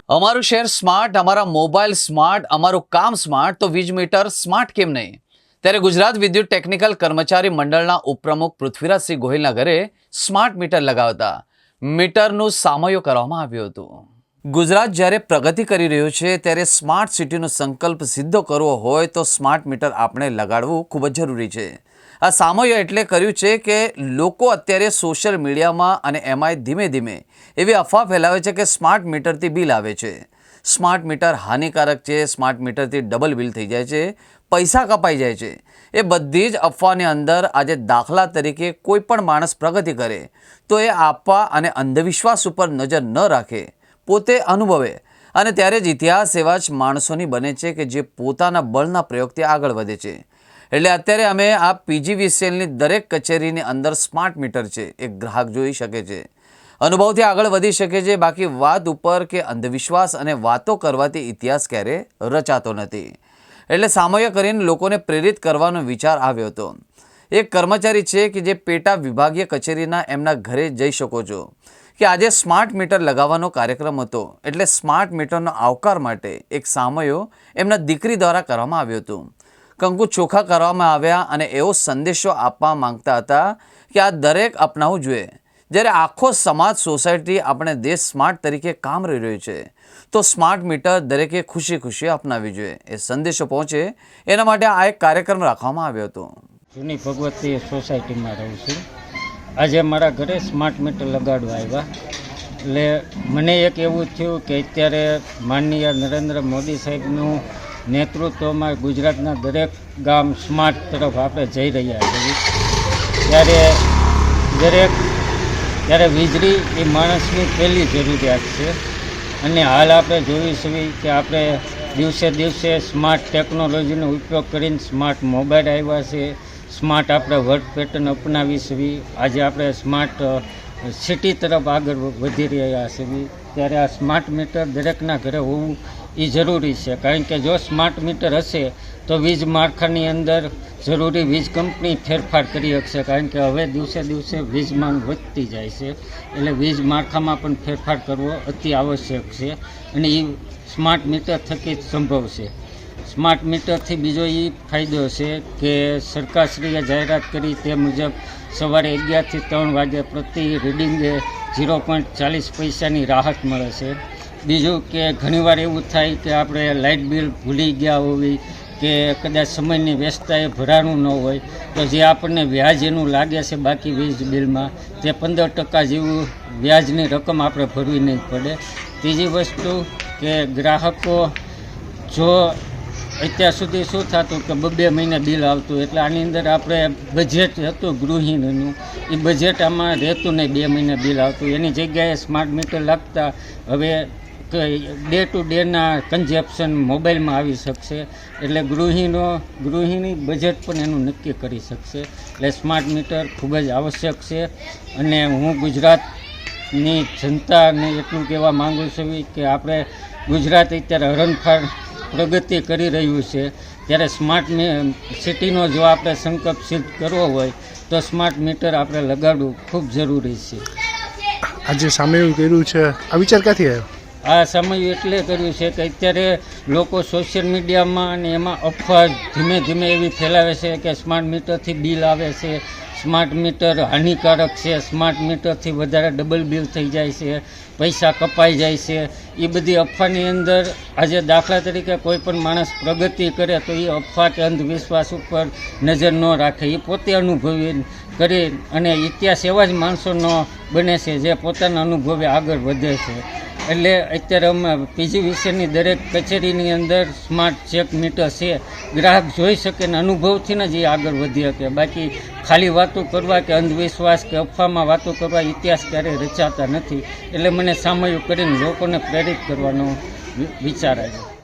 અમારું શહેર સ્માર્ટ, અમારા મોબાઈલ સ્માર્ટ, અમારું કામ સ્માર્ટ, તો વીજ મીટર સ્માર્ટ કેમ નહીં? ત્યારે ગુજરાત વિદ્યુત ટેકનિકલ કર્મચારી મંડળના ઉપપ્રમુખ પૃથ્વીરાજસિંહ ગોહિલના ઘરે સ્માર્ટ મીટર લગાવતા મીટરનું સામયો કરવામાં આવ્યું હતું। ગુજરાત જ્યારે પ્રગતિ કરી રહ્યું છે ત્યારે સ્માર્ટ સિટીનો સંકલ્પ સિદ્ધ કરવો હોય તો સ્માર્ટ મીટર આપણે લગાડવું ખૂબ જ જરૂરી છે। આ સામયો એટલે કર્યું છે કે લોકો અત્યારે સોશિયલ મીડિયામાં અને એમાંય ધીમે ધીમે એવી અફવા ફેલાવે છે કે સ્માર્ટ મીટરથી બિલ આવે છે, સ્માર્ટ મીટર હાનિકારક છે, સ્માર્ટ મીટરથી ડબલ બિલ થઈ જાય છે, પૈસા કપાઈ જાય છે। એ બધી જ અફવાની અંદર આજે દાખલા તરીકે કોઈ પણ માણસ પ્રગતિ કરે તો એ આપવા અને અંધવિશ્વાસ ઉપર નજર ન રાખે, પોતે અનુભવે, અને ત્યારે જ ઇતિહાસ એવા જ માણસોની બને છે કે જે પોતાના બળના પ્રયોગથી આગળ વધે છે। એટલે અત્યારે અમે આ પીજીવીસીએલની દરેક કચેરીની અંદર સ્માર્ટ મીટર છે, એક ગ્રાહક જોઈ શકે છે, અનુભવથી આગળ વધી શકે છે। બાકી વાત ઉપર કે અંધવિશ્વાસ અને વાતો કરવાથી ઇતિહાસ ક્યારે રચાતો નથી। એટલે સામયો કરીને લોકોને પ્રેરિત કરવાનો વિચાર આવ્યો હતો। એક કર્મચારી છે કે જે પેટા વિભાગીય કચેરીના એમના ઘરે જઈ શકો છો કે આજે સ્માર્ટ મીટર લગાવવાનો કાર્યક્રમ હતો, એટલે સ્માર્ટ મીટરનો આવકાર માટે એક સામયો એમના દીકરી દ્વારા કરવામાં આવ્યો હતો। કંકુ ચોખા કરવામાં આવ્યા અને એવો સંદેશો આપવા માંગતા હતા કે આ દરેક અપનાવવું જોઈએ। જ્યારે આખો સમાજ, સોસાયટી, આપણે દેશ સ્માર્ટ તરીકે કામ રહી રહ્યું છે તો સ્માર્ટ મીટર દરેકે ખુશી ખુશી અપનાવવી જોઈએ। એ સંદેશો પહોંચે એના માટે આ એક કાર્યક્રમ રાખવામાં આવ્યો હતો। જૂની ભગવતી સોસાયટીમાં રહું છું। આજે મારા ઘરે સ્માર્ટ મીટર લગાડવા આવ્યા, એટલે મને એક એવું થયું કે અત્યારે માનનીય નરેન્દ્ર મોદી સાહેબનું નેતૃત્વમાં ગુજરાતના દરેક ગામ સ્માર્ટ તરફ આપણે જઈ રહ્યા છીએ, ત્યારે વીજળી એ માણસની પહેલી જરૂરિયાત છે। અને હાલ આપણે જોઈ છીએ કે આપણે દિવસે દિવસે સ્માર્ટ ટેકનોલોજીનો ઉપયોગ કરીને સ્માર્ટ મોબાઈલ આવ્યા છે, સ્માર્ટ આપણે વર્ક પેટર્ન અપનાવી છીએ, આજે આપણે સ્માર્ટ સિટી તરફ આગળ વધી રહ્યા છીએ। ત્યારે આ સ્માર્ટ મીટર દરેકના ઘરે હોવું એ જરૂરી છે, કારણ કે જો સ્માર્ટ મીટર હશે તો વીજ માળખાની અંદર જરૂરી વીજ કંપની ફેરફાર કરી શકશે, કારણ કે હવે દિવસે દિવસે વીજ માંગ વધતી જાય છે, એટલે વીજ માળખામાં પણ ફેરફાર કરવો અતિ આવશ્યક છે અને એ સ્માર્ટ મીટર થકી જ સંભવ છે। સ્માર્ટ મીટરથી બીજો એ ફાયદો છે કે સરકારશ્રીએ જાહેરાત કરી તે મુજબ સવારે 11 થી 3 વાગે પ્રતિ રીડિંગે 0.40 પૈસાની રાહત મળે છે। બીજું કે ઘણીવાર એવું થાય કે આપણે લાઇટ બિલ ભૂલી ગયા હોવી કે કદાચ સમયની વ્યસ્તતાએ ભરાનું ન હોય તો જે આપણને વ્યાજ એનું લાગે છે બાકી વીજ બિલમાં, તે 15% જેવું વ્યાજની રકમ આપણે ભરવી નહીં પડે। ત્રીજી વસ્તુ કે ગ્રાહકો, જો અત્યાર સુધી શું થતું કે 2 મહિને બિલ આવતું, એટલે આની અંદર આપણે બજેટ હતું ગૃહિણીનું, એ બજેટ આમાં રહેતું નહીં, 2 મહિને બિલ આવતું, એની જગ્યાએ સ્માર્ટ મીટર લાગતા હવે ડે ટુ ડેના કન્ઝપ્શન મોબાઈલમાં આવી શકશે, એટલે ગૃહિણી બજેટ પણ એનું નક્કી કરી શકશે। એટલે સ્માર્ટ મીટર ખૂબ જ આવશ્યક છે અને હું ગુજરાતની જનતાને એટલું કહેવા માગું છું કે આપણે ગુજરાત અત્યારે હરણફાળ પ્રગતિ કરી રહ્યું છે, ત્યારે સ્માર્ટ સિટીનો જો આપણે સંકલ્પ સિદ્ધ કરવો હોય તો સ્માર્ટ મીટર આપણે લગાડવું ખૂબ જરૂરી છે। આજે સામયું કર્યું છે, આ વિચાર ક્યાંથી આવ્યો? આ સમય એટલે કર્યું છે કે અત્યારે લોકો સોશિયલ મીડિયામાં અને એમાં અફવા ધીમે ધીમે એવી ફેલાવે છે કે સ્માર્ટ મીટરથી બિલ આવે છે, સ્માર્ટ મીટર હાનિકારક છે, સ્માર્ટ મીટરથી વધારે ડબલ બિલ થઈ જાય છે, પૈસા કપાઈ જાય છે। એ બધી અફવાની અંદર આજે દાખલા તરીકે કોઈ પણ માણસ પ્રગતિ કરે તો એ અફવા કે અંધવિશ્વાસ ઉપર નજર ન રાખે, એ પોતે અનુભવી કરી અને ઇતિહાસ એવા જ માણસોનો બને છે જે પોતાના અનુભવે આગળ વધે છે। એટલે અત્યારે અમે પીજીવીસીએલની દરેક કચેરીની અંદર સ્માર્ટ ચેક મીટર છે, ગ્રાહક જોઈ શકે ને અનુભવથી જ એ આગળ વધી શકે, બાકી ખાલી વાતો કરવા કે અંધવિશ્વાસ કે અફવામાં વાતો કરવા ઇતિહાસ ક્યારેય રચાતા નથી। એટલે મને સામયું કરીને લોકોને પ્રેરિત કરવાનો વિચાર આવ્યો।